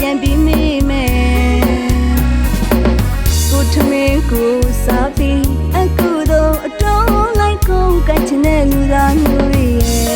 ပြန်ပြီးမိမယ်ကိုထမင်းကိုစားပြီးအခုတော့အတော်လိုက်ကုန်ကချင်တဲ့လူသားမျိုးရဲ့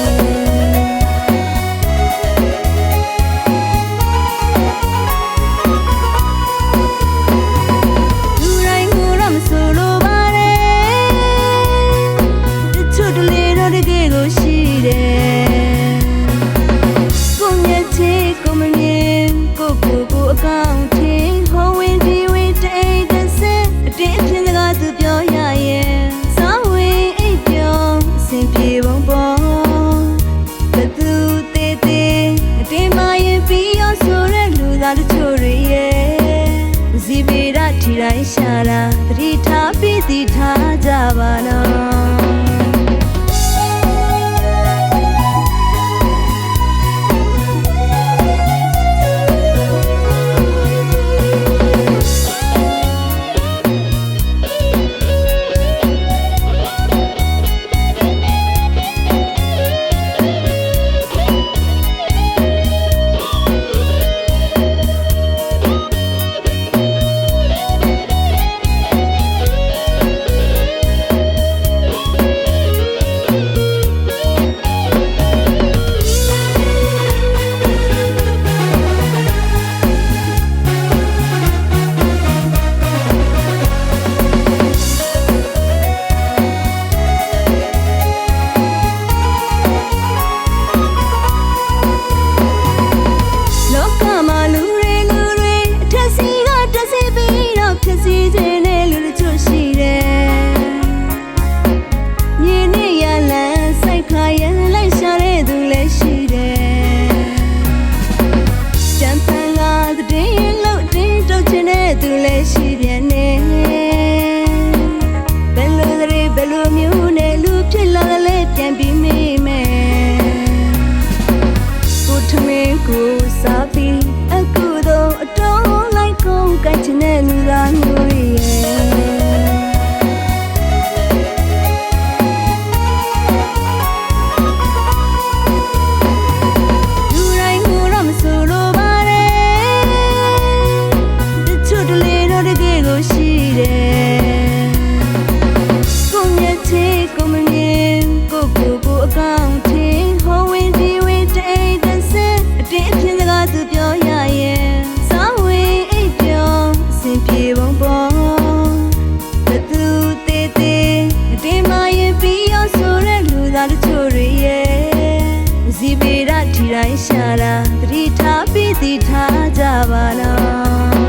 တိုင်းရှာလာသတိထားပြီးသိထားကြပါနော်သူလည်းရှိပြန်နေဘယ်လိုမျိုးနဲ့လူဖြစ်လာတယ်လဲပြန်ပြီးမိမယ်ကိုထမင်းကိုစားပြီးအခုတော့အတော်လိုက်ကုန်ကချင်တဲ့လူသားမျိုးရဲ့တိုင်းရှာလာသတိထားပြီးသိထားကြပါနော်